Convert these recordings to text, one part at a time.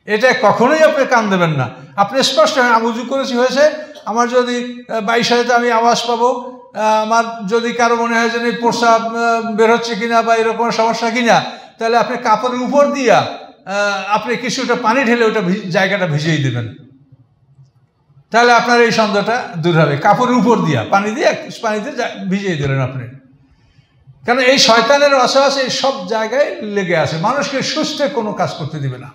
এটা কখনোই আপনি কান দেবেন না। আপনি স্পষ্ট আমি উজু করেছি হয়েছে, আমার যদি 22 আমি আওয়াজ পাবো, আমার যদি কারো মনে হয় যে প্রস্রাব বের হচ্ছে কিনা বা এরকম সমস্যা কিনা, তাহলে আপনি কাপড়ের উপর দিয়া আপনি কিছুটা পানি ঢেলে ওটা জায়গাটা ভিজিয়ে দেবেন, তাহলে আপনার এই সন্দেহটা দূর হবে। কাপড়ের উপর দিয়া পানিতে ভিজিয়ে দিলেন আপনি। কারণ এই শয়তানের ওয়াসওয়াসা এই সব জায়গায় লেগে আছে, মানুষকে সুস্থ কোনো কাজ করতে দিবে না।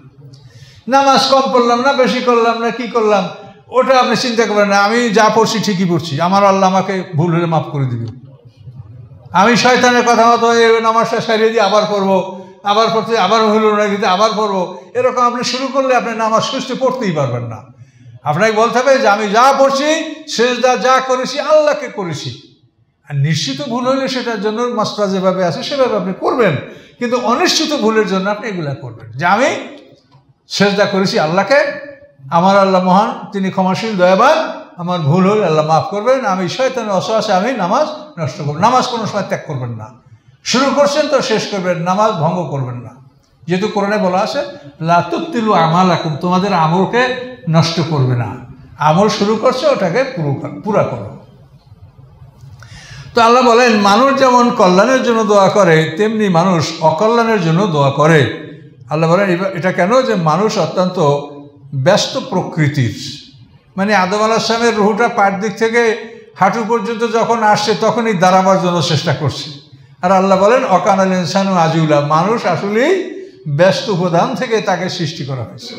নামাজ কম পড়লাম না, বেশি করলাম না, কি করলাম, ওটা আপনি চিন্তা করবেন না। আমি যা পড়ছি ঠিকই পড়ছি, আমার আল্লাহ আমাকে ভুল হলে মাফ করে দিবে। আমি শয়তানের কথা মতো নামাজটা সারিয়ে দিয়ে আবার পড়বো, আবার পড়তে আবার হলো না দিতে আবার পড়বো, এরকম আপনি শুরু করলে আপনি নামাজ সুস্থ পড়তেই পারবেন না। আপনাকে বলতে হবে যে আমি যা পড়ছি, সেজদা যা করেছি আল্লাহকে করেছি। আর নিশ্চিত ভুল হলে সেটার জন্য মাসলা যেভাবে আছে সেভাবে আপনি করবেন, কিন্তু অনিশ্চিত ভুলের জন্য আপনি এগুলা করবেন যে আমি সেজদা করেছি আল্লাহকে, আমার আল্লাহ মহান, তিনি ক্ষমাশীল দয়াবান, আমার ভুল হলে আল্লাহ মাফ করবেন, আমি শয়তানের ওয়াসওয়াসে আমি নামাজ নষ্ট করব। নামাজ কোনো সময় ত্যাগ করবেন না, শুরু করছেন তো শেষ করবেন, নামাজ ভঙ্গ করবেন না। যেহেতু কোরআনে বলা আছে লা তুবতিলু আমালাকুম, তোমাদের আমলকে নষ্ট করবে না। আমল শুরু করছে ওটাকে পুরা করো। তো আল্লাহ বলেন মানুষ যেমন কল্যাণের জন্য দোয়া করে তেমনি মানুষ অকল্যাণের জন্য দোয়া করে। আল্লাহ বলেন এটা কেন, যে মানুষ অত্যন্ত ব্যস্ত প্রকৃতির, মানে আদম আলাইহিস সালামের রুহটা পায়ের দিক থেকে হাঁটু পর্যন্ত যখন আসছে তখনই দাঁড়াবার জন্য চেষ্টা করছে। আর আল্লাহ বলেন অকানাল ইনসানু আজুলা, মানুষ আসলেই ব্যস্ত উপাদান থেকে তাকে সৃষ্টি করা হয়েছে।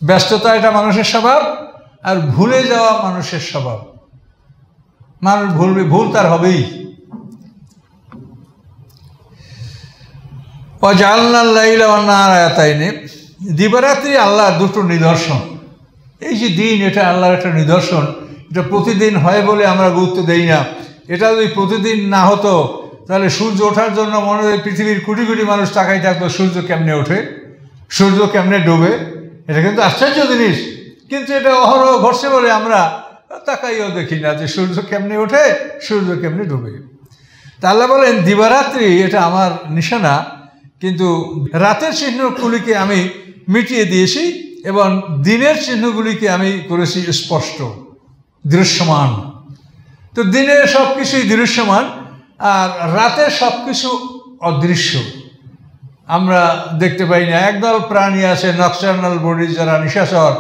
ব্যস্ততা এটা মানুষের স্বভাব, আর ভুলে যাওয়া মানুষের স্বভাব। মানুষ ভুলবে, ভুল তার হবেই। ওয়াজআলনাল লাইলা ওয়ান নাহারা আয়াতাইনি, দিবারাত্রি আল্লাহর দুটো নিদর্শন। এই যে দিন, এটা আল্লাহর একটা নিদর্শন, এটা প্রতিদিন হয় বলে আমরা গুরুত্ব দেই না। এটা যদি প্রতিদিন না হতো তাহলে সূর্য ওঠার জন্য মনে হয় পৃথিবীর কোটি কোটি মানুষ তাকাই থাকতো সূর্য কেমনে ওঠে, সূর্য কেমনে ডোবে। এটা কিন্তু আশ্চর্য জিনিস, কিন্তু এটা অহরহ ঘটছে বলে আমরা তাকাইও দেখি না যে সূর্য কেমনে ওঠে, সূর্য কেমনে ডোবে। তা আল্লাহ বলেন দিবারাত্রি এটা আমার নিশানা, কিন্তু রাতের চিহ্নগুলিকে আমি মিটিয়ে দিয়েছি এবং দিনের চিহ্নগুলিকে আমি করেছি স্পষ্ট দৃশ্যমান। তো দিনের সব কিছুই দৃশ্যমান, আর রাতের সব কিছু অদৃশ্য, আমরা দেখতে পাই না। একদল প্রাণী আছে নকশানাল বডি, যারা নিশাচর,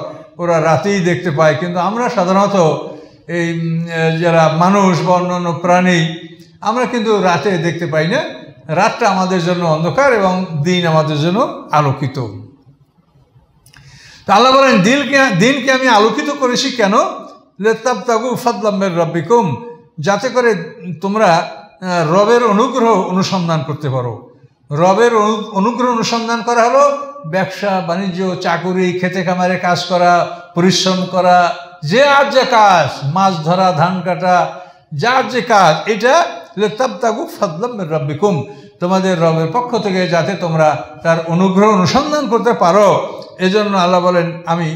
ওরা রাতেই দেখতে পায়, কিন্তু আমরা সাধারণত এই যারা মানুষ বা অন্যান্য প্রাণী, আমরা কিন্তু রাতে দেখতে পাই না। রাতটা আমাদের জন্য অন্ধকার এবং দিন আমাদের জন্য আলোকিত। তা আল্লাহ বলেন দিনকে আমি আলোকিত করেছি কেন, লিতাবতাগু ফাদলাম মির রাব্বিকুম, যাতে করে তোমরা রবের অনুগ্রহ অনুসন্ধান করতে পারো। রবের অনুগ্রহ অনুসন্ধান করা হলো ব্যবসা বাণিজ্য, চাকুরি, খেতে খামারে কাজ করা, পরিশ্রম করা, যে আর যে কাজ, মাছ ধরা, ধান কাটা, যার যে কাজ, এটা লিতাবতাগু ফাদলাম মির রাব্বিকুম, তোমাদের রবের পক্ষ থেকে যাতে তোমরা তার অনুগ্রহ অনুসন্ধান করতে পারো, এজন্য আল্লাহ বলেন আমি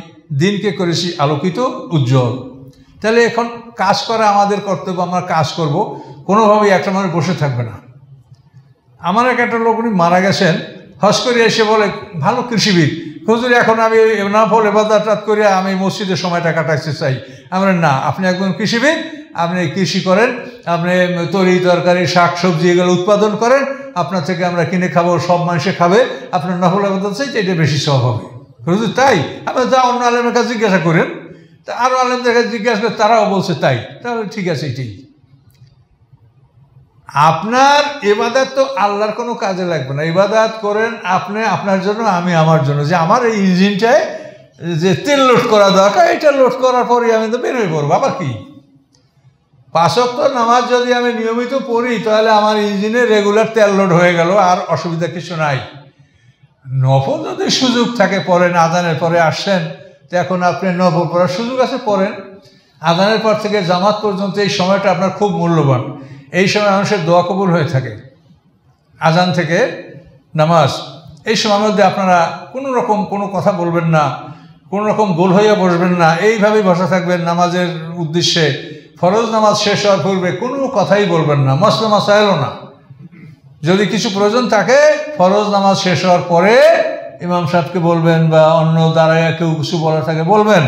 দিনকে করেছি আলোকিত, উজ্জ্বল। তাহলে এখন কাজ করা আমাদের কর্তব্য, আমরা কাজ করব, কোনোভাবেই একটা মানুষ বসে থাকবে না। আমার একটা লোক উনি মারা গেছেন, হজ করে এসে বলে ভালো কৃষিবিদ, হুজুর এখন আমি নফল ইবাদত করে আমি মসজিদে সময়টা কাটাতে চাই। আমরা না, আপনি একজন কৃষিবিদ, আপনি কৃষি করেন, আপনি তরি তরকারি শাক সবজি এগুলো উৎপাদন করেন, আপনার থেকে আমরা কিনে খাবো, সব মানুষে খাবে, আপনার নফল ইবাদত চাই, এটা বেশি সব হবে। হুজুর তাই? আপনার যা অন্য আলেমের কাছে জিজ্ঞাসা করেন, তা আরও আলেমদের কাছে জিজ্ঞাসা করে, তারাও বলছে তাই, তাহলে ঠিক আছে। এটাই আপনার ইবাদত, তো আল্লাহর কোনো কাজে লাগবে না। ইবাদত করেন আপনি আপনার জন্য, আমি আমার জন্য, যে আমার এই ইঞ্জিনটায় যে তেল লোড করা দরকার, এটা লোড করার পরে আমি তো বের হয়ে পড়বো। আবার কি 5 ওয়াক্ত নামাজ যদি আমি নিয়মিত পড়ি, তাহলে আমার ইঞ্জিনে রেগুলার তেল লোড হয়ে গেল, আর অসুবিধা কিছু নাই। নফল যদি সুযোগ থাকে পড়েন, আজানের পরে আসছেন, তো এখন আপনি নফল পড়ার সুযোগ আছে পড়েন। আজানের পর থেকে জামাত পর্যন্ত এই সময়টা আপনার খুব মূল্যবান। এই সময় মানুষের দোয়া কবুল হয়ে থাকে। আজান থেকে নামাজ, এই সময়ের মধ্যে আপনারা কোনো রকম কোনো কথা বলবেন না, কোনো রকম গোল হইয়া বসবেন না, এইভাবেই বসে থাকবেন নামাজের উদ্দেশ্যে। ফরজ নামাজ শেষ হওয়ার পূর্বে কোনো কথাই বলবেন না, মসলা মাসাইলও না। যদি কিছু প্রয়োজন থাকে ফরজ নামাজ শেষ হওয়ার পরে ইমাম সাহেবকে বলবেন বা অন্য দাঁড়ায় কেউ কিছু বলার থাকে বলবেন,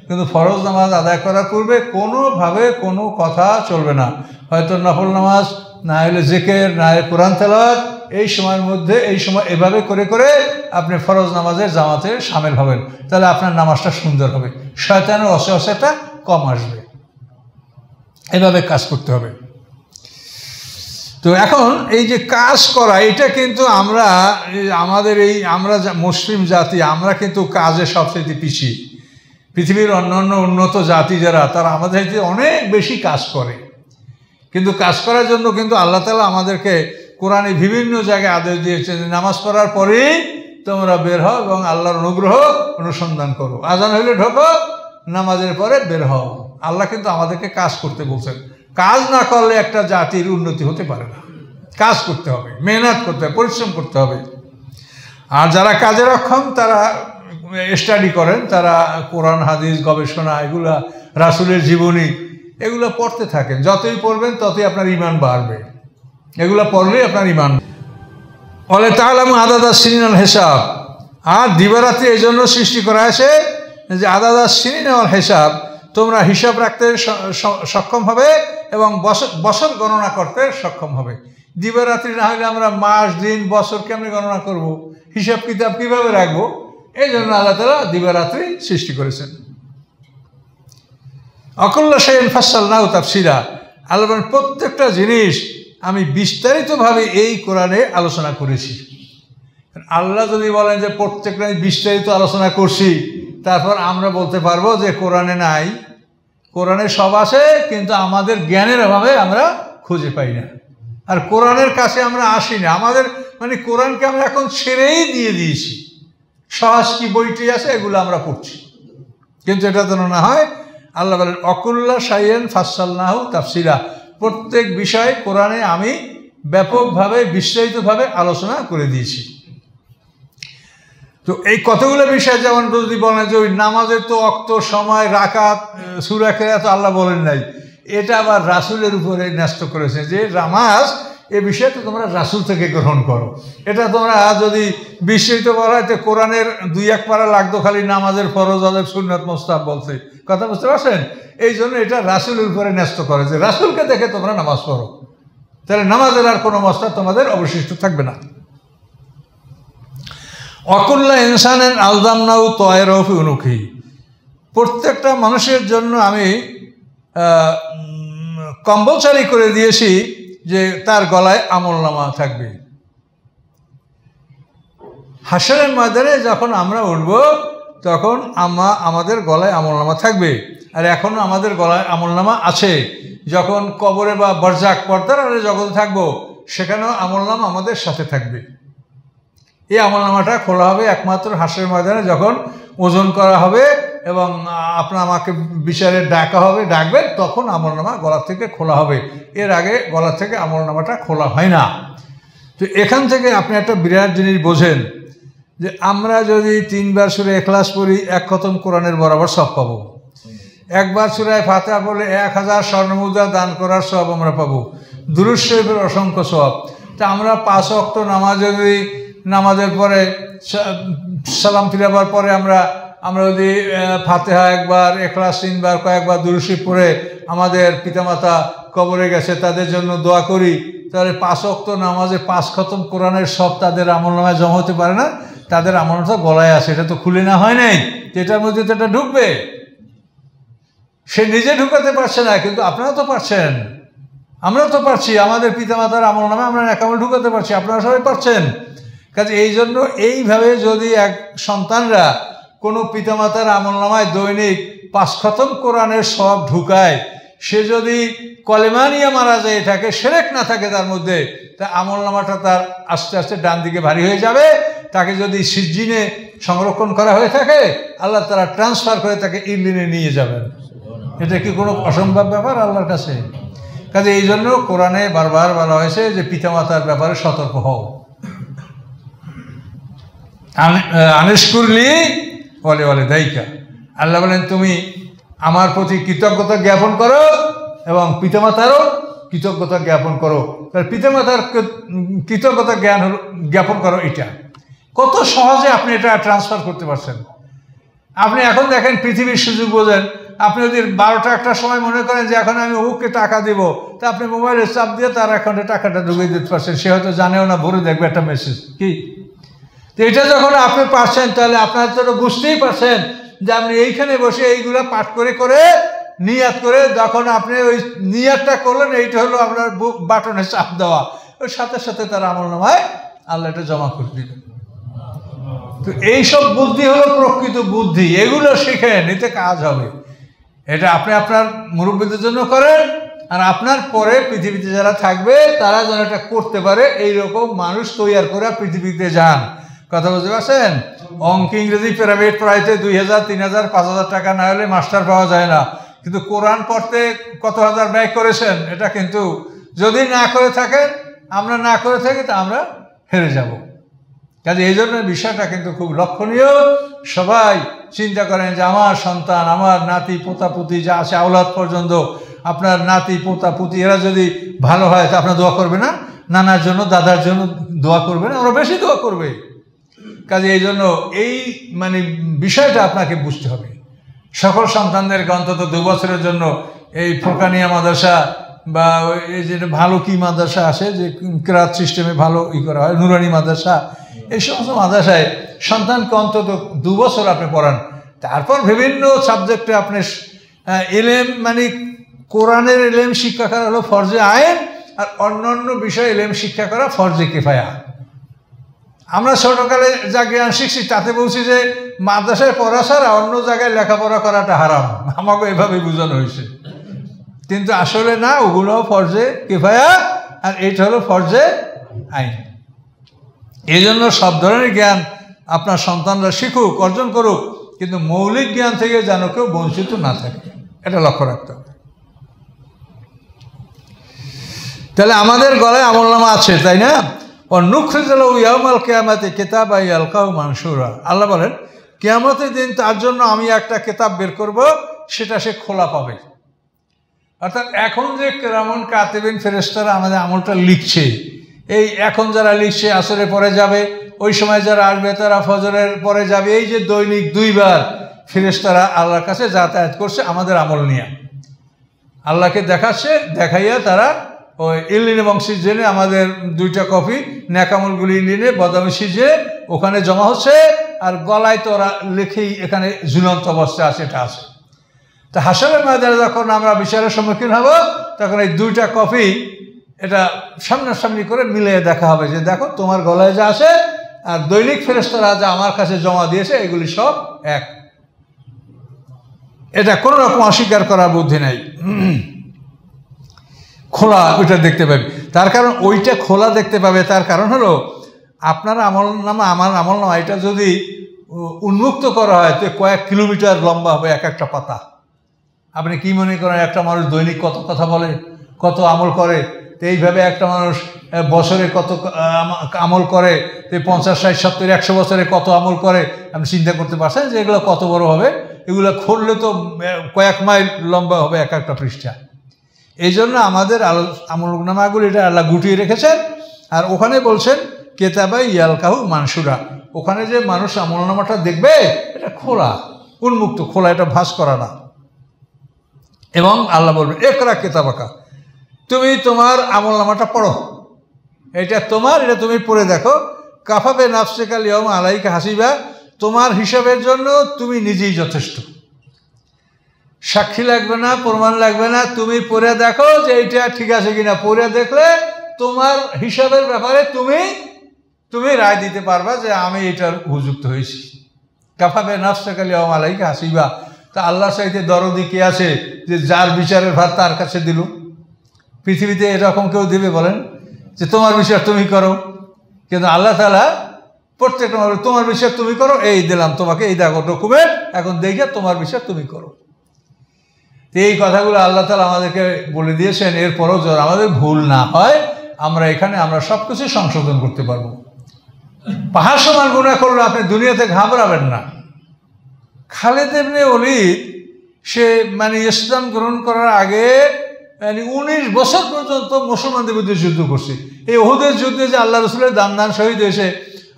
কিন্তু ফরজ নামাজ আদায় করার পূর্বে কোনোভাবে কোনো কথা চলবে না। হয়তো নফল নামাজ, না হলে জিকির, না হলে কোরআন তেলাওয়াত, এই সময়ের মধ্যে এই সময় এভাবে করে করে আপনি ফরজ নামাজের জামাতে শামিল হবেন, তাহলে আপনার নামাজটা সুন্দর হবে, শয়তানের অসহসাটা কম আসবে। এভাবে কাজ করতে হবে। তো এখন এই যে কাজ করা, এটা কিন্তু আমরা আমরা মুসলিম জাতি, আমরা কিন্তু কাজে সবচেয়ে পিছিয়ে। পৃথিবীর অন্যান্য উন্নত জাতি যারা, তারা আমাদের অনেক বেশি কাজ করে। কিন্তু কাজ করার জন্য কিন্তু আল্লাহ তাআলা আমাদেরকে কোরআনে বিভিন্ন জায়গায় আদেশ দিয়েছেন, নামাজ পড়ার পরেই তোমরা বের হও এবং আল্লাহর অনুগ্রহ অনুসন্ধান করো। আজান হইলে ঢোকো, নামাজের পরে বের হও। আল্লাহ কিন্তু আমাদেরকে কাজ করতে বলছেন। কাজ না করলে একটা জাতির উন্নতি হতে পারে না। কাজ করতে হবে, মেহনত করতে হবে, পরিশ্রম করতে হবে। আর যারা কাজে অক্ষম তারা স্টাডি করেন, তারা কোরআন হাদিস গবেষণা, এগুলা রাসূলের জীবনী, এগুলো পড়তে থাকেন। যতই পড়বেন ততই আপনার ঈমান বাড়বে। এগুলো পড়লেই আপনার ঈমান। ওয়ালা তাআলামু আদাদা সিনিনাল হিসাব। আর দিবারাত্রি এই জন্য সৃষ্টি করা হয়েছে যে আদাদা সিনিনাল হিসাব, তোমরা হিসাব রাখতে সক্ষম হবে এবং বছর গণনা করতে সক্ষম হবে। দিবারাত্রি না হলে আমরা মাস, দিন, বছর কেমনি গণনা করব? হিসাব কিতাব কীভাবে রাখবো? এই জন্য আল্লাহ তাআলা দিবারাত্রি সৃষ্টি করেছেন। অকুল্লা শাইইন ফাসসালনাহু তাফসীরা। আল্লাহ বলেন প্রত্যেকটা জিনিস আমি বিস্তারিতভাবে এই কোরআনে আলোচনা করেছি। আল্লাহ যদি বলেন যে প্রত্যেকটা বিস্তারিত আলোচনা করছি, তারপর আমরা বলতে পারবো যে কোরআনে নাই? কোরআনে সব আছে, কিন্তু আমাদের জ্ঞানের অভাবে আমরা খুঁজে পাই না। আর কোরআনের কাছে আমরা আসি না। আমাদের কোরআনকে আমরা এখন ছেড়েই দিয়ে দিয়েছি। সহজ কি বইটি আছে এগুলো আমরা পড়ছি, কিন্তু এটা যেন না হয়। আল্লাহ বলেন অকুল্লা শাইইন ফাসসালনাহু তাফসীরা। প্রত্যেক বিষয় কোরআনে আমি ব্যাপকভাবে বিস্তারিতভাবে আলোচনা করে দিয়েছি। তো এই কতগুলো বিষয়, যেমন যদি বলেন যে ওই নামাজের তো অক্ত, সময়, রাকাত, সূরা কেরাত আল্লাহ বলেন নাই, এটা আবার রাসূলের উপরে ন্যস্ত করেছে যে নামাজ এ বিষয়টা তোমরা রাসূল থেকে গ্রহণ করো। এটা তোমরা যদি বিস্তারিত বলা হয়, কোরআনের 2-1 পারা লাগতো খালি নামাজের ফরজ, ওয়াজিব, সুন্নাত, মুস্তাহাব বলতে। কথা বুঝতে পারছেন? এই জন্য এটা রাসূলের উপরে ন্যস্ত করে যে রাসূলকে দেখে তোমরা নামাজ পড়ো, তাহলে নামাজের আর কোনো মসলা তোমাদের অবশিষ্ট থাকবে না। অকুল্লা ইনসানের আলজামনাহু তায়রাহু ফি উনুকিহি। প্রত্যেকটা মানুষের জন্য আমি কম্পালসারি করে দিয়েছি যে তার গলায় আমলনামা থাকবে। হাশরের ময়দানে যখন আমরা উঠব তখন আমাদের গলায় আমলনামা থাকবে। আর এখনও আমাদের গলায় আমলনামা আছে। যখন কবরে বা বরজাক পর্দার আড়ালে জগতে থাকবো, সেখানেও আমলনামা আমাদের সাথে থাকবে। এই আমলনামাটা খোলা হবে একমাত্র হাশরের ময়দানে, যখন ওজন করা হবে এবং আমাকে বিচারে ডাকবেন, তখন আমলনামা গলা থেকে খোলা হবে। এর আগে গলা থেকে আমলনামাটা খোলা হয় না। তো এখান থেকে আপনি একটা বিরাট জিনিস বোঝেন যে আমরা যদি 3 বার সূরা ইখলাস পড়ি, 1 খতম কোরআনের বরাবর সব পাবো। 1 বার সূরা ফাতিহা পড়লে 1000 স্বর্ণমুদ্রা দান করার সওয়াব আমরা পাবো। দুরূদ শরীফের অসংখ্য সওয়াব। তা আমরা 5 ওয়াক্ত নামাজের পরে সালাম ফিরাবার পরে আমরা যদি ফাতিহা 1 বার, ইখলাস 3 বার, কয়েকবার দুরূদ শরীফ পড়ে আমাদের পিতামাতা কবরে গেছে তাদের জন্য দোয়া করি, তাহলে 5 ওয়াক্ত নামাজে 5 খতম কোরআনের সব তাদের আমলনামায় জমা হতে পারে না? তাদের আমলনামা গলায় আছে, এটা তো খুলে না হয় নাই, এটার মধ্যে তো এটা ঢুকবে। সে নিজে ঢুকাতে পারছে না, কিন্তু আপনারা তো পারছেন, আমরা তো পারছি। আমাদের পিতামাতার আমলনামা আমরা একামল ঢুকাতে পারছি, আপনারা সবাই পারছেন। কাজে এই জন্য এইভাবে যদি এক সন্তানরা কোনো পিতামাতার আমলনামায় দৈনিক 5 খতম কোরআনের সব ঢুকায়, সে যদি কলেমা নিয়ে মারা যায় থাকে, শিরক না থাকে তার মধ্যে, তা আমলনামাটা তার আস্তে আস্তে ডান দিকে ভারী হয়ে যাবে। তাকে যদি সিজ্জিনে সংরক্ষণ করা হয়ে থাকে, আল্লাহ তারা ট্রান্সফার করে তাকে ইল্লিনে নিয়ে যাবেন। এটা কি কোনো অসম্ভব ব্যাপার আল্লাহর কাছে? কাজে এই জন্য কোরআনে বারবার বলা হয়েছে যে পিতামাতার ব্যাপারে সতর্ক হও। আনিশকুরলি ওয়ালি দাইকা। আল্লাহ বলেন তুমি আমার প্রতি কৃতজ্ঞতা জ্ঞাপন করো এবং পিতামাতারও কৃতজ্ঞতা জ্ঞাপন করো। তাহলে পিতামাতার কৃতজ্ঞতা জ্ঞাপন করো এটা। কত সহজে আপনি এটা ট্রান্সফার করতে পারছেন। আপনি এখন দেখেন পৃথিবীর সুযোগ বোঝেন, আপনি যদি 12টা একটার সময় মনে করেন যে এখন আমি অমুককে টাকা দিব, তা আপনি মোবাইলে চাপ দিয়ে তার অ্যাকাউন্টে টাকাটা ঢুকিয়ে দিতে পারছেন, সে হয়তো জানেও না, ভরে দেখবে একটা মেসেজ কি। তো এটা যখন আপনি পারছেন, তাহলে আপনার তো বুঝতেই পারছেন যে আপনি এইখানে বসে এইগুলা পাঠ করে করে নিয়াত করে যখন আপনি ওই নিয়াতটা করলেন, এইটা হলো আপনার বাটনে চাপ দেওয়া, ওই সাথে সাথে তার আমলনামায় আল্লাহ এটা জমা করে দিবেন। তো এইসব বুদ্ধি হলো প্রকৃত বুদ্ধি, এগুলো শিখেন, এতে কাজ হবে। এটা আপনি আপনার মুরব্বীদের জন্য করেন, আর আপনার পরে পৃথিবীতে যারা থাকবে তারা যেন এটা করতে পারে, এইরকম মানুষ তৈরি করে পৃথিবীতে যান। কথা বুঝতে পারছেন? অঙ্ক ইংরেজি প্রাইভেট পড়াইতে 2000, 3000, 5000 টাকা না হলে মাস্টার পাওয়া যায় না, কিন্তু কোরআন পড়তে কত হাজার ব্যয় করেছেন, এটা কিন্তু যদি না করে থাকেন, আমরা না করে থাকি, তা আমরা হেরে যাব। কাজে এই জন্য বিষয়টা কিন্তু খুব লক্ষণীয়। সবাই চিন্তা করেন যে আমার সন্তান, আমার নাতি পোতাপুতি যা আছে, আওলাদ পর্যন্ত, আপনার নাতি পোতাপুতি এরা যদি ভালো হয়, তা আপনার দোয়া করবে না? নানার জন্য, দাদার জন্য দোয়া করবে না? ওরা বেশি দোয়া করবে। কাজে এই জন্য এই বিষয়টা আপনাকে বুঝতে হবে। সকল সন্তানদেরকে অন্তত 2 বছরের জন্য এই ফোকানিয়া মাদ্রাসা বা এই যে ভালো কি মাদ্রাসা আসে যে কিরাত সিস্টেমে ভালো করা হয়, নুরানি মাদ্রাসা, এই সমস্ত মাদ্রাসায় সন্তানকে অন্তত 2 বছর আপনি পড়ান। তারপর বিভিন্ন সাবজেক্টে আপনি এলেম কোরআনের এলেম শিক্ষা করা হলো ফরজে আইন, আর অন্যান্য বিষয়ে এলেম শিক্ষা করা ফরজে কিফায়া। আমরা ছোটকালে যা জ্ঞান শিখছি তাতে বলছি যে মাদ্রাসায় পড়া ছাড়া অন্য জায়গায় লেখাপড়া করাটা হারাম, আমাকে এভাবে বোঝানো হয়েছে। কিন্তু আসলে না, ওগুলো ফরজে কিফায়া, আর এইটা হলো ফরজে আইন। এই জন্য সব ধরনের জ্ঞান আপনার সন্তানরা শিখুক, অর্জন করুক, কিন্তু মৌলিক জ্ঞান থেকে যেন কেউ বঞ্চিত না থাকে, এটা লক্ষ্য রাখতে হবে। তাহলে আমাদের গলায় আমলনামা আছে, তাই না? ইয়াউমাল কিয়ামাতি কিতাবা ইয়ালকাহু মানশুরা। আল্লাহ বলেন কিয়ামতের দিন তার জন্য আমি একটা কিতাব বের করব, সেটা সে খোলা পাবে। অর্থাৎ এখন যে কিরামান কাতিবিন ফেরেশতারা আমাদের আমলটা লিখছে, এই এখন যারা লিখছে আসরের পরে যাবে, ওই সময় যারা আসবে তারা ফজরের পরে যাবে, এই যে দৈনিক 2 বার ফেরেশতারা আল্লাহর কাছে যাতায়াত করছে আমাদের আমল নিয়ে, আল্লাহকে দেখাচ্ছে, দেখাইয়া তারা ওই ইলিন এবং সিজনে আমাদের 2টা কপি ন্যাকামলগুলি ইলিনে, বদামি সিজে ওখানে জমা হচ্ছে, আর গলায় তো ওরা লিখেই এখানে ঝুলন্ত অবস্থায় আছে, এটা আছে। তা হাসরের ময়দানে যখন আমরা বিচারের সম্মুখীন হব, তখন এই 2টা কপি এটা সামনাসামনি করে মিলিয়ে দেখা হবে যে দেখো তোমার গলায় যা আছে আর দৈনিক ফেরেশতারা যা আমার কাছে জমা দিয়েছে, এগুলি সব এক। এটা কোনো রকম অস্বীকার করার বুদ্ধি নাই। খোলা ওইটা দেখতে পাবে, তার কারণ ওইটা খোলা দেখতে পাবে, তার কারণ হলো আপনার আমলনামা, আমার আমলনামা, এটা যদি উন্মুক্ত করা হয় তো কয়েক কিলোমিটার লম্বা হবে এক একটা পাতা। আপনি কি মনে করেন একটা মানুষ দৈনিক কত কথা বলে, কত আমল করে? তো এইভাবে একটা মানুষ বছরে কত আমল করে, তো 50, 60, 70, 100 বছরে কত আমল করে? আপনি চিন্তা করতে পারছেন যে এগুলো কত বড় হবে? এগুলো খুললে তো কয়েক মাইল লম্বা হবে এক একটা পৃষ্ঠা। এই জন্য আমাদের আমলনামাগুলি এটা আল্লাহ গুটিয়ে রেখেছেন, আর ওখানে বলছেন কিতাবা ইয়ালকাহু মানশুরা, ওখানে যে মানুষ আমলনামাটা দেখবে এটা খোলা, উন্মুক্ত, খোলা, এটা ভাঁজ করা না। এবং আল্লাহ বলবেন ইকরা কিতাবাকা, তুমি তোমার আমলনামাটা পড়ো, এটা তোমার, এটা তুমি পড়ে দেখো। কাফা বিনাফসিকা আল-ইয়াওমা আলাইকা হাসিবা, তোমার হিসাবের জন্য তুমি নিজেই যথেষ্ট, সাক্ষী লাগবে না, প্রমাণ লাগবে না, তুমি পড়ে দেখো যে এইটা ঠিক আছে কিনা। পড়ে দেখলে তোমার হিসাবের ব্যাপারে তুমি রায় দিতে পারবা যে আমি এটার উপযুক্ত হয়েছি। কাফা বিনাফসিকা আল-ইয়াওমা আলাইকা হাসিবা, তা আল্লাহর চাইতে দরদি কে আছে যে যার বিচারের ভার তার কাছে দিল? পৃথিবীতে এরকম কেউ দেবে বলেন যে তোমার বিচার তুমি করো? কিন্তু আল্লাহ তাআলা প্রত্যেকটা মানুষ তোমার বিচার তুমি করো, এই দিলাম তোমাকে, এই দেখো ডকুমেন্ট, এখন দেখে তোমার বিচার তুমি করো। এই কথাগুলো আল্লাহ তাআলা আমাদেরকে বলে দিয়েছেন। এরপরও যদি আমাদের ভুল না হয়, আমরা সব কিছু সংশোধন করতে পারবো। পাহাড় সমান গুনাহ করলে আপনি দুনিয়াতে ঘাবড়াবেন না। খালিদ ইবনে ওলীদ সে ইসলাম গ্রহণ করার আগে 19 বছর পর্যন্ত মুসলমানদের বিরুদ্ধে যুদ্ধ করছে। এই উহুদের যুদ্ধে যে আল্লাহ রাসূলের দান শহীদ হয়েছে,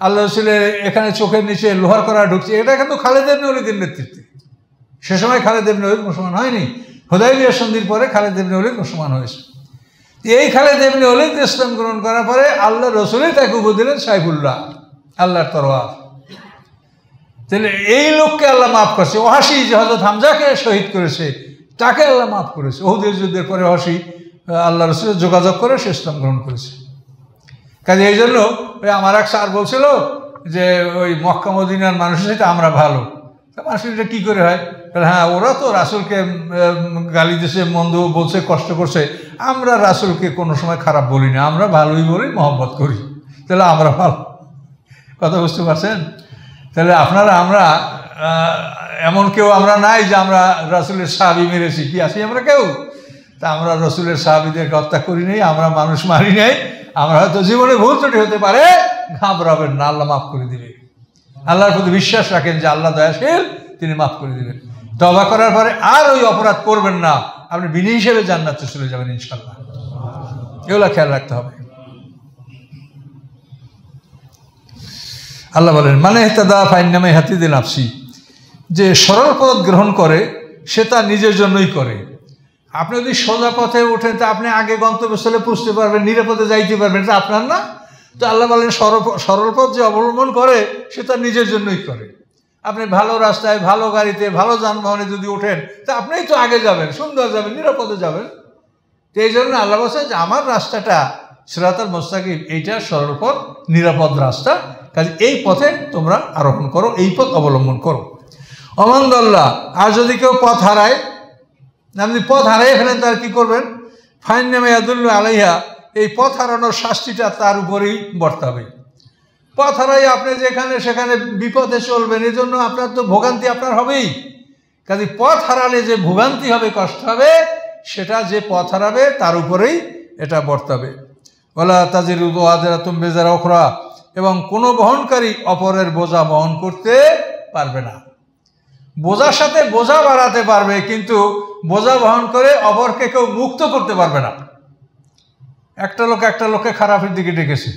আল্লাহ রসুলের এখানে চোখের নিচে লোহার করা ঢুকছে, এটা কিন্তু খালেদ ইবনে ওলীদের নেতৃত্বে। সে সময় খালেদ ইবনে ওলীদ মুসলমান হয়নি, হুদায়বিয়া সন্ধির পরে খালেদ ইবনে ওলীদ মুসলমান হয়েছে। এই খালেদ ইবনে ওলীদ ইসলাম গ্রহণ করার পরে আল্লাহ রসুলই তাকে উপর দিলেন সাইফুল্লাহ, আল্লাহর তরোয়ার। তাহলে এই লোককে আল্লাহ মাফ করছে। ওয়াহশী যে হযরত হামজাকে শহীদ করেছে, তাকে আল্লাহ মাফ করেছে। উহুদের যুদ্ধের পরে ওয়াহশী আল্লাহ রসুলের যোগাযোগ করে সে ইসলাম গ্রহণ করেছে। কাজে এই জন্য ওই আমার এক স্যার বলছিল যে ওই মক্কা মদিনার মানুষের সাথে আমরা ভালো। মানুষ এটা কী করে হয়? হ্যাঁ, ওরা তো রাসূলকে গালি দিয়েছে, মন্দ বলছে, কষ্ট করছে, আমরা রাসূলকে কোনো সময় খারাপ বলি না, আমরা ভালোই বলি, মহব্বত করি, তাহলে আমরা ভালো। কথা বুঝতে পারছেন? তাহলে আপনারা আমরা এমন কেউ আমরা নাই যে আমরা রাসূলের সাহাবী মেরেছি, কি আছি আমরা কেউ? তা আমরা রসুলের সাহাবীদেরকে হত্যা করি নাই, আমরা মানুষ মারি নাই। আমরা হয়তো জীবনে ভুল ত্রুটি হতে পারে, ঘাবড়াবেন না, আল্লাহ মাফ করে দিবে। আল্লাহর প্রতি বিশ্বাস রাখেন যে আল্লাহ দয়াশীল, তিনি মাফ করে দিবেন। তওবা করার পরে আর ওই অপরাধ করবেন না, আপনি বিনি হিসেবে জান্নাতে চলে যাবেন ইনশাআল্লাহ। এগুলো খেয়াল রাখতে হবে। আল্লাহ বলেন মানে ইহতাদা ফাইন্নামা ইয়াহতাদি নাফসি, যে সরল পথ গ্রহণ করে সে তার নিজের জন্যই করে। আপনি যদি সোজা পথে ওঠেন তা আপনি আগে গন্তব্যস্থলে পৌঁছতে পারবেন, নিরাপদে যাইতে পারবেন, এটা আপনার না। তো আল্লাহ বলেন সরল পথ যে অবলম্বন করে সে তার নিজের জন্যই করে। আপনি ভালো রাস্তায়, ভালো গাড়িতে, ভালো যানবাহনে যদি ওঠেন তা আপনিই তো আগে যাবেন, সুন্দর যাবেন, নিরাপদে যাবেন। তো এই জন্য আল্লাহ বলছে যে আমার রাস্তাটা সিরাতাল মুস্তাকিম, এইটা সরল পথ, নিরাপদ রাস্তা, কাজে এই পথে তোমরা আরোহণ করো, এই পথ অবলম্বন করো। অমান দাল্লাহ, আর যদি কেউ পথ হারায়, আপনি পথ হারাই ফেলেন, তার কি করবেন? ফাইন্নামা ইয়াদুল্লু আলাইহা, এই পথ হারানোর শাস্তিটা তার উপরেই বর্তাবে। পথ হারাই আপনি যেখানে সেখানে বিপদে চলবেন, এই জন্য আপনার তো ভোগান্তি আপনার হবেই। কাজে পথ হারালে যে ভোগান্তি হবে, কষ্ট হবে, সেটা যে পথ হারাবে তার উপরেই এটা বর্তাবে। ওয়ালা তাজিরু ওয়াজিরাতুম বিজরা উখরা, এবং কোনো বহনকারী অপরের বোঝা বহন করতে পারবে না। বোঝার সাথে বোঝা বাড়াতে পারবে, কিন্তু বোঝা বহন করে অপরকে কেউ মুক্ত করতে পারবে না। একটা লোককে খারাপের দিকে ডেকেছে,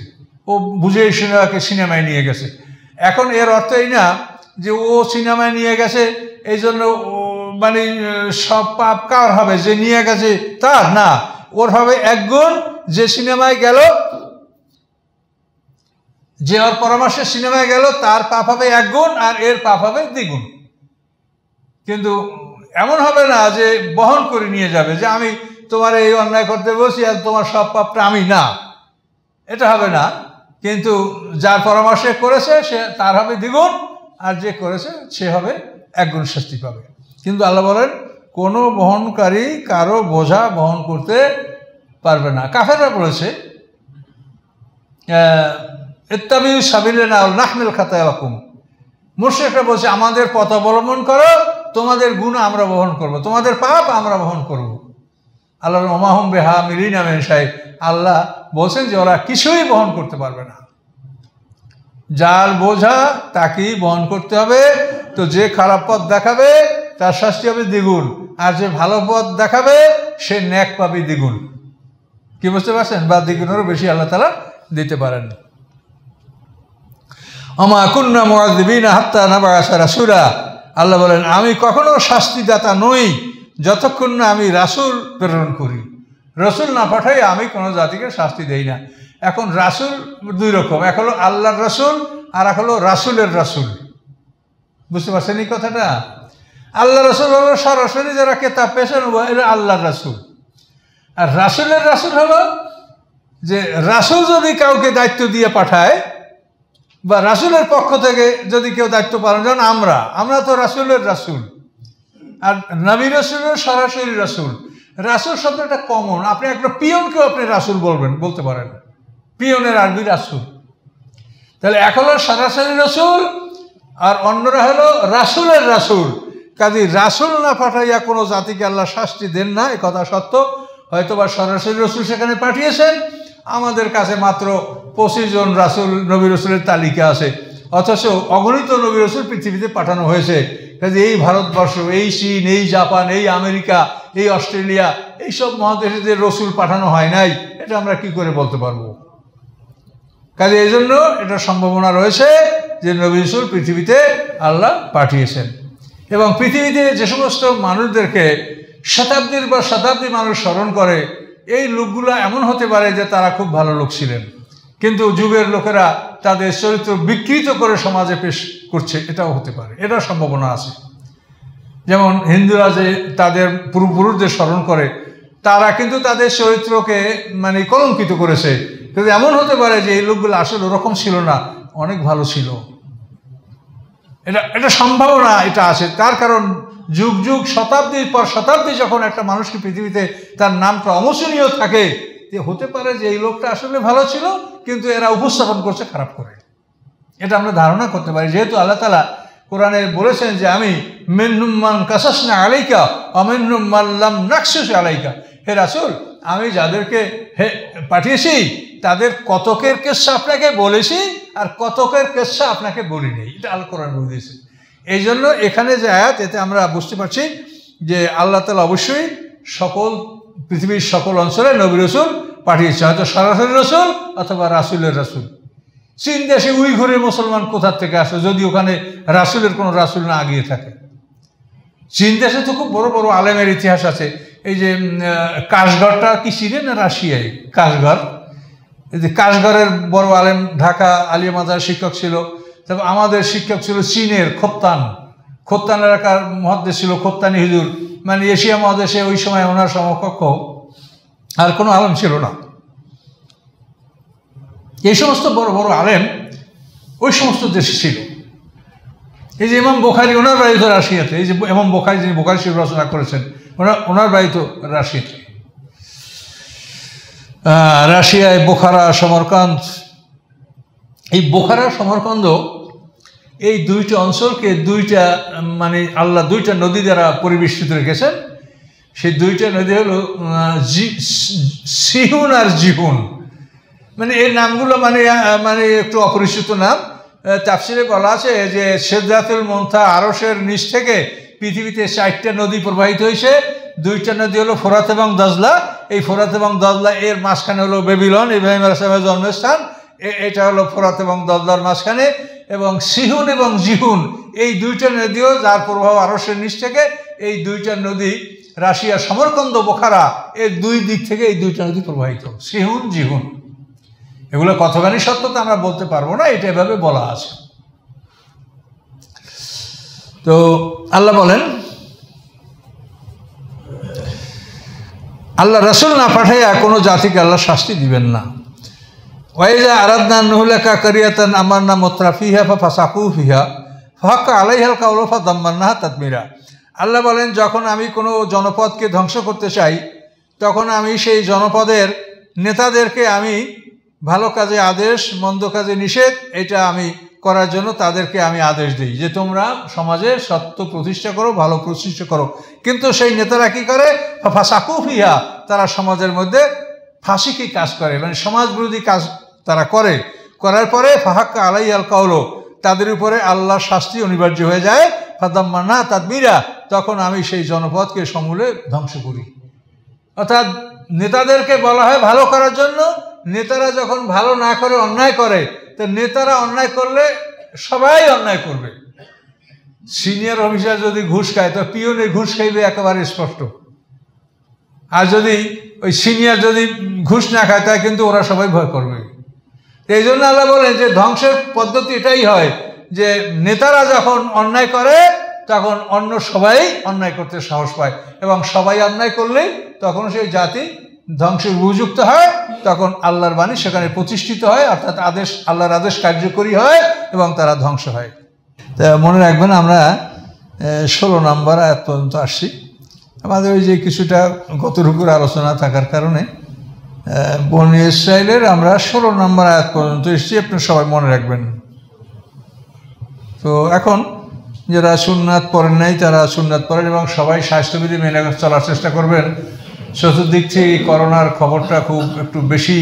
ও বুঝে সিনেমায় নিয়ে গেছে। এখন এর অর্থ এই না যে ও সিনেমায় নিয়ে গেছে এই জন্য মানে সব পাপ কার হবে, যে নিয়ে গেছে তার না, ওর হবে একগুণ। যে সিনেমায় গেল, যে ওর পরামর্শে সিনেমায় গেল, তার পাপ হবে একগুণ, আর এর পাপ হবে দ্বিগুণ। কিন্তু এমন হবে না যে বহন করে নিয়ে যাবে, যে আমি তোমার এই অন্যায় করতে বসি আর তোমার সব পাপটা আমি না, এটা হবে না। কিন্তু যার পরামর্শে করেছে সে তার হবে দ্বিগুণ, আর যে করেছে সে হবে একগুণ শাস্তি পাবে। কিন্তু আল্লাহ বলেন কোনো বহনকারী কারো বোঝা বহন করতে পারবে না। কাফেররা বলেছে ইত্তাবিউ সাবিলানা ওয়া নাহমিল খাতায়াকুম, মুশরিকরা বলছে আমাদের পথ অবলম্বন করো, তোমাদের গুনাহ আমরা বহন করব, তোমাদের পাপ আমরা বহন করব। আল্লাহ ওমাহুম বিহামিলিনা মিন শাই, আল্লাহ বলছেন যে ওরা কিছুই বহন করতে পারবে না। যার বোঝা তাকেই বহন করতে হবে। তো যে খারাপ পথ দেখাবে তার শাস্তি হবে দ্বিগুণ, আর যে ভালো পথ দেখাবে সে নেক পাবে দ্বিগুণ। কি বুঝতে পারছেন? বা দ্বিগুণেরও বেশি আল্লাহ তাআলা দিতে পারেন। আমা কুন্না মুআযিবিনা হাত্তা নাবআসা রাসূলা, আল্লাহ বলেন আমি কখনো শাস্তিদাতা নই যতক্ষণ না আমি রাসূল প্রেরণ করি। রাসূল না পাঠাই আমি কোনো জাতিকে শাস্তি দেই না। এখন রাসূল দুই রকম, এক হলো আল্লাহর রাসূল, আর এক হলো রাসূলের রাসূল। বুঝতে পারছেন এই কথাটা? আল্লাহ রাসূল হলো সরাসরি যারা কিতাব পেশেন, এরা আল্লাহর রাসূল। আর রাসূলের রাসূল হলো যে রাসূল যদি কাউকে দায়িত্ব দিয়ে পাঠায়, বা রাসূলের পক্ষ থেকে যদি কেউ দায়িত্ব পালন, যেমন আমরা তো রাসূলের রাসূল। আর নবী রাসূলের সরাসরি রাসূল। রাসূল শব্দটা কমন, আপনি একটা পিয়নকেও আপনি রাসূল বলতে পারেন, পিয়নের আরবি রাসূল। তাহলে এক হলো সরাসরি রাসূল, আর অন্যরা হলো রাসূলের রাসূল। কাজে রাসূল না পাঠাইয়া কোনো জাতিকে আল্লাহ শাস্তি দেন না, এ কথা সত্য। হয়তো বা সরাসরি রাসূল সেখানে পাঠিয়েছেন, আমাদের কাছে মাত্র 25 জন রাসূল নবী রাসূলের তালিকা আছে, অথচ অগণিত নবী রাসূল পৃথিবীতে পাঠানো হয়েছে। কাজে এই ভারতবর্ষ, এই চীন, এই জাপান, এই আমেরিকা, এই অস্ট্রেলিয়া, এইসব মহাদেশে যে রসুল পাঠানো হয় নাই, এটা আমরা কি করে বলতে পারবো? কাজে এই জন্য এটা সম্ভাবনা রয়েছে যে নবী রাসূল পৃথিবীতে আল্লাহ পাঠিয়েছেন। এবং পৃথিবীতে যে সমস্ত মানুষদেরকে শতাব্দীর পর শতাব্দী মানুষ স্মরণ করে, এই লোকগুলো এমন হতে পারে যে তারা খুব ভালো লোক ছিলেন, কিন্তু যুগের লোকেরা তাদের চরিত্র বিকৃত করে সমাজে পেশ করছে, এটাও হতে পারে, এটার সম্ভাবনা আছে। যেমন হিন্দুরা যে তাদের পূর্বপুরুষদের স্মরণ করে, তারা কিন্তু তাদের চরিত্রকে মানে কলঙ্কিত করেছে, কিন্তু এমন হতে পারে যে এই লোকগুলো আসলে ওরকম ছিল না, অনেক ভালো ছিল। এটা সম্ভাবনা এটা আছে। তার কারণ যুগ যুগ শতাব্দীর পর শতাব্দী যখন একটা মানুষকে পৃথিবীতে তার নামটা অমোচনীয় থাকে, যে হতে পারে যে এই লোকটা আসলে ভালো ছিল, কিন্তু এরা উপস্থাপন করছে খারাপ করে। এটা আমরা ধারণা করতে পারি, যেহেতু আল্লাহ তাআলা কোরআনে বলেছেন যে আমি মিনহুম মান কাসাসনা আলাইকা ওয়া মিনহুম মান লাম নাকসুস আলাইকা। হে রাসূল, আমি যাদেরকে পাঠিয়েছি তাদের কতকের কিসসা আপনাকে বলেছি আর কতকের কিসসা আপনাকে বলিনি, এটা আল কোরআন বলে দিয়েছে। এই জন্য এখানে যে আয়াত, এতে আমরা বুঝতে পারছি যে আল্লাহ তাআলা অবশ্যই পৃথিবীর সকল অঞ্চলে নবী রাসূল পাঠিয়েছে, হয়তো সরাসরি রাসূল অথবা রাসূলের রাসূল। চীন দেশে উইঘুরে মুসলমান কোথা থেকে আসে যদি ওখানে রাসূলের কোনো রাসূল না আগিয়ে থাকে? চীন দেশে তো খুব বড় বড় আলেমের ইতিহাস আছে। এই যে কাশগড়টা কি চীনে না রাশিয়ায়? কাশগড়, এই যে কাশগড়ের বড় আলেম ঢাকা আলিয়া মাদ্রাসার শিক্ষক ছিল। তবে আমাদের শিক্ষক ছিল চীনের খোত্তান এলাকার মহাদেশ ছিল খোত্তানি হুজুর, মানে এশিয়া মহাদেশে ওই সময় ওনার সমকক্ষ আর কোনো আলেম ছিল না। এই সমস্ত বড় বড় আলেম ওই সমস্ত দেশে ছিল। এই যে ইমাম বুখারী, ওনার বাড়ি তো রাশিয়াতে। এই যে ইমাম বুখারী, যিনি বুখারী শরীফ রচনা করেছেন, ওনার বাড়ি তো রাশিয়াতে। রাশিয়ায় বোখারা, সমরকান্দ, এই বোখারা সমরকান্দ এই দুইটা অঞ্চলকে দুইটা মানে আল্লাহ দুইটা নদী দ্বারা পরিবেষ্টিত রেখেছেন। সেই দুইটা নদী হলো সিহুন আর জিহুন। মানে এই নামগুলো মানে একটু অপরিচিত নাম। তাফসিরে বলা আছে যে সিদরাতুল মুনতাহা, আরশের নিচ থেকে পৃথিবীতে 4টা নদী প্রবাহিত হয়েছে। 2টা নদী হলো ফোরাত এবং দাজলা। এই ফোরাত এবং দাজলা এর মাঝখানে হলো বেবিলন, ইব্রাহিম আলাইহিস সালামের জন্মস্থান। এটা হলো ফোরাত এবং দাজলার মাঝখানে। এবং সিহুন এবং জিহুন এই 2টা নদীও, যার প্রভাব আরশের নিচ থেকে, এই 2টা নদী রাশিয়া সমরকন্দ বোখারা এর 2 দিক থেকে এই 2টা নদী প্রবাহিত, সিহুন জিহুন। এগুলো কতখানি সত্যতা আমরা বলতে পারবো না, এটা এভাবে বলা আছে। তো আল্লাহ বলেন, আল্লাহ রাসূল না পাঠাইয়া কোনো জাতিকে আল্লাহ শাস্তি দিবেন না। ওয়াইজা আরাদনা নুহলিকা কারিয়াতান আমারনা মুতরাফিহা ফাসাকু ফিহা ফাহাক্কা আলাইহাল কাউলু ফাদাম্মারনাহা তাদমিরা। আল্লাহ বলেন, যখন আমি কোনো জনপদকে ধ্বংস করতে চাই, তখন আমি সেই জনপদের নেতাদেরকে আমি ভালো কাজে আদেশ, মন্দ কাজে নিষেধ, এটা আমি করার জন্য তাদেরকে আমি আদেশ দিই যে তোমরা সমাজে সত্য প্রতিষ্ঠা করো, ভালো প্রতিষ্ঠা করো। কিন্তু সেই নেতারা কি করে? ফাসাকু ফিহা, তারা সমাজের মধ্যে ফাসিকি কাজ করে, মানে সমাজ বিরোধী কাজ তারা করার পরে ফাহাক্কা আলাইহাল কাউলু, তাদের উপরে আল্লাহর শাস্তি অনিবার্য হয়ে যায়। ফাদাম্মারনাহা তাদমিরা, তখন আমি সেই জনপদকে সমূলে ধ্বংস করি। অর্থাৎ নেতাদেরকে বলা হয় ভালো করার জন্য। নেতারা যখন ভালো না করে, অন্যায় করে, তো নেতারা অন্যায় করলে সবাই অন্যায় করবে। সিনিয়র অফিসার যদি ঘুষ খায়, তো পিওনে ঘুষ খাইবে একেবারে স্পষ্ট। আর যদি ওই সিনিয়র যদি ঘুষ না খায়, তাই কিন্তু ওরা সবাই ভয় করবে। এই জন্য আল্লাহ বলেন যে ধ্বংসের পদ্ধতি এটাই হয় যে নেতারা যখন অন্যায় করে, তখন অন্য সবাই অন্যায় করতে সাহস পায়, এবং সবাই অন্যায় করলেই তখন সেই জাতি ধ্বংসের উপযুক্ত হয়। তখন আল্লাহর বাণী সেখানে প্রতিষ্ঠিত হয়, অর্থাৎ আল্লাহর আদেশ কার্যকরী হয় এবং তারা ধ্বংস হয়। তা মনে রাখবেন, আমরা 16 নম্বর আয়াত পর্যন্ত আসছি। আমাদের ওই যে কিছুটা গত রুকুর আলোচনা থাকার কারণে বনী ইসরাইলের আমরা 16 নম্বর আয়াত পর্যন্ত এসেছি, আপনারা সবাই মনে রাখবেন। তো এখন যারা সুন্নাত পড়েন নাই, তারা সুন্নাত পড়েন এবং সবাই স্বাস্থ্যবিধি মেনে চলার চেষ্টা করবেন। চতুর্দিক থেকে করোনার খবরটা খুব একটু বেশি